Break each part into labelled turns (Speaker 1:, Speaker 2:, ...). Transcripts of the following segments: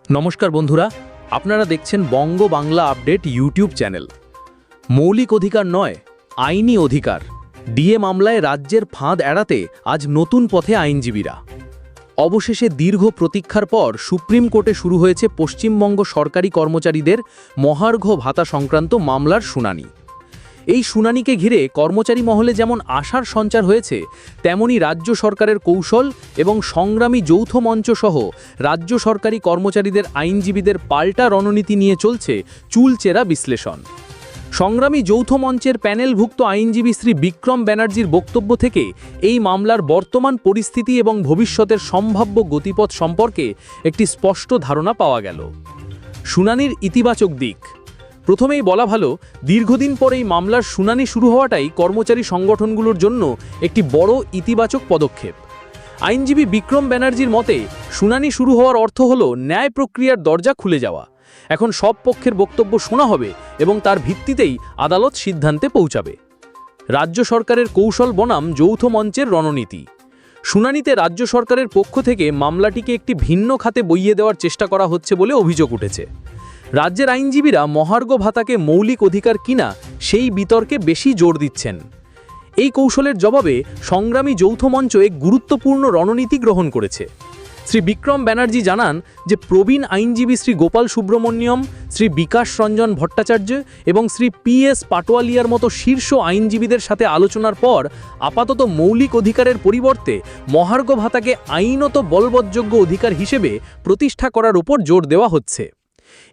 Speaker 1: নমস্কার বন্ধুরা, আপনারা দেখছেন বঙ্গ বাংলা আপডেট ইউটিউব চ্যানেল। মৌলিক অধিকার নয়, আইনি অধিকার। ডিএ মামলায় রাজ্যের ফাঁদ এড়াতে আজ নতুন পথে আইনজীবীরা। অবশেষে দীর্ঘ প্রতীক্ষার পর সুপ্রিম কোর্টে শুরু হয়েছে পশ্চিমবঙ্গ সরকারি কর্মচারীদের মহার্ঘ ভাতা সংক্রান্ত মামলার শুনানি। এই শুনানিকে ঘিরে কর্মচারী মহলে যেমন আশার সঞ্চার হয়েছে, তেমনি রাজ্য সরকারের কৌশল এবং সংগ্রামী যৌথ মঞ্চ সহ রাজ্য সরকারি কর্মচারীদের আইনজীবীদের পাল্টা রণনীতি নিয়ে চলছে চুলচেরা বিশ্লেষণ। সংগ্রামী যৌথ মঞ্চের প্যানেলভুক্ত আইনজীবী শ্রী বিক্রম ব্যানার্জির বক্তব্য থেকে এই মামলার বর্তমান পরিস্থিতি এবং ভবিষ্যতের সম্ভাব্য গতিপথ সম্পর্কে একটি স্পষ্ট ধারণা পাওয়া গেল। শুনানির ইতিবাচক দিক। প্রথমেই বলা ভালো, দীর্ঘদিন পর এই মামলার শুনানি শুরু হওয়াটাই কর্মচারী সংগঠনগুলোর জন্য একটি বড় ইতিবাচক পদক্ষেপ। আইনজীবী বিক্রম ব্যানার্জির মতে, শুনানি শুরু হওয়ার অর্থ হল ন্যায় প্রক্রিয়ার দরজা খুলে যাওয়া। এখন সব পক্ষের বক্তব্য শোনা হবে এবং তার ভিত্তিতেই আদালত সিদ্ধান্তে পৌঁছাবে। রাজ্য সরকারের কৌশল বনাম যৌথ মঞ্চের রণনীতি। শুনানিতে রাজ্য সরকারের পক্ষ থেকে মামলাটিকে একটি ভিন্ন খাতে বইয়ে দেওয়ার চেষ্টা করা হচ্ছে বলে অভিযোগ উঠেছে। রাজ্যের আইনজীবীরা মহার্ঘ ভাতাকে মৌলিক অধিকার কিনা সেই বিতর্কে বেশি জোর দিচ্ছেন। এই কৌশলের জবাবে সংগ্রামী যৌথ মঞ্চ এক গুরুত্বপূর্ণ রণনীতি গ্রহণ করেছে। শ্রী বিক্রম ব্যানার্জি জানান যে প্রবীণ আইনজীবী শ্রী গোপাল সুব্রমণ্যম, শ্রী বিকাশ রঞ্জন ভট্টাচার্য এবং শ্রী PS পাটোয়ালিয়ার মতো শীর্ষ আইনজীবীদের সাথে আলোচনার পর আপাতত মৌলিক অধিকারের পরিবর্তে মহার্ঘ ভাতাকে আইনত বলবৎযোগ্য অধিকার হিসেবে প্রতিষ্ঠা করার উপর জোর দেওয়া হচ্ছে।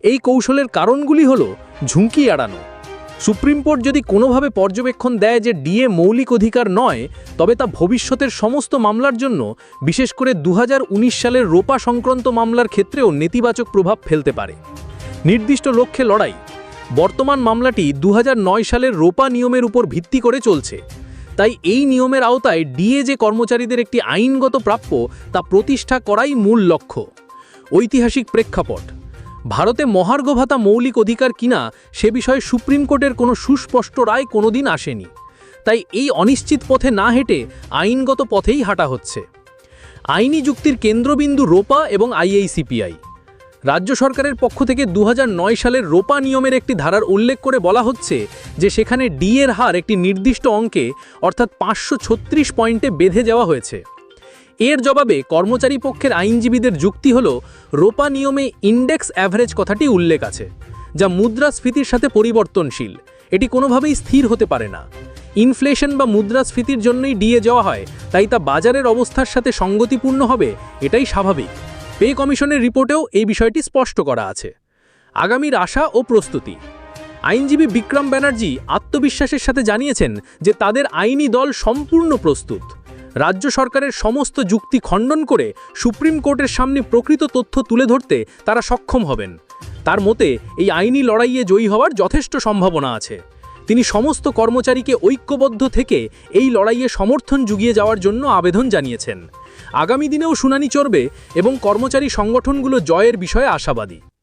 Speaker 1: এই কৌশলের কারণগুলি হল ঝুঁকি এড়ানো। সুপ্রিম কোর্ট যদি কোনোভাবে পর্যবেক্ষণ দেয় যে ডিএ মৌলিক অধিকার নয়, তবে তা ভবিষ্যতের সমস্ত মামলার জন্য, বিশেষ করে 2019 সালের রোপা সংক্রান্ত মামলার ক্ষেত্রেও নেতিবাচক প্রভাব ফেলতে পারে। নির্দিষ্ট লক্ষ্যে লড়াই। বর্তমান মামলাটি 2009 সালের রোপা নিয়মের উপর ভিত্তি করে চলছে। তাই এই নিয়মের আওতায় ডিএ যে কর্মচারীদের একটি আইনগত প্রাপ্য, তা প্রতিষ্ঠা করাই মূল লক্ষ্য। ঐতিহাসিক প্রেক্ষাপট। ভারতে মহার্ঘ ভাতা মৌলিক অধিকার কিনা সে বিষয়ে সুপ্রিম কোর্টের কোনো সুস্পষ্ট রায় কোনোদিন আসেনি। তাই এই অনিশ্চিত পথে না হেঁটে আইনগত পথেই হাঁটা হচ্ছে। আইনি যুক্তির কেন্দ্রবিন্দু রোপা এবং IACPI। রাজ্য সরকারের পক্ষ থেকে 2009 সালের রোপা নিয়মের একটি ধারার উল্লেখ করে বলা হচ্ছে যে সেখানে ডিএর হার একটি নির্দিষ্ট অঙ্কে, অর্থাৎ 536 পয়েন্টে বেঁধে যাওয়া হয়েছে। এর জবাবে কর্মচারী পক্ষের আইনজীবীদের যুক্তি হল, রোপা নিয়মে ইন্ডেক্স অ্যাভারেজ কথাটি উল্লেখ আছে, যা মুদ্রাস্ফীতির সাথে পরিবর্তনশীল। এটি কোনোভাবেই স্থির হতে পারে না। ইনফ্লেশন বা মুদ্রাস্ফীতির জন্যই ডিএ যাওয়া হয়, তাই তা বাজারের অবস্থার সাথে সঙ্গতিপূর্ণ হবে, এটাই স্বাভাবিক। পে কমিশনের রিপোর্টেও এই বিষয়টি স্পষ্ট করা আছে। আগামীর আশা ও প্রস্তুতি। আইনজীবী বিক্রম ব্যানার্জি আত্মবিশ্বাসের সাথে জানিয়েছেন যে তাদের আইনি দল সম্পূর্ণ প্রস্তুত। রাজ্য সরকারের সমস্ত যুক্তি খণ্ডন করে সুপ্রিম কোর্টের সামনে প্রকৃত তথ্য তুলে ধরতে তারা সক্ষম হবেন। তার মতে, এই আইনি লড়াইয়ে জয়ী হওয়ার যথেষ্ট সম্ভাবনা আছে। তিনি সমস্ত কর্মচারীকে ঐক্যবদ্ধ থেকে এই লড়াইয়ে সমর্থন জুগিয়ে যাওয়ার জন্য আবেদন জানিয়েছেন। আগামী দিনেও শুনানি চলবে এবং কর্মচারী সংগঠনগুলো জয়ের বিষয়ে আশাবাদী।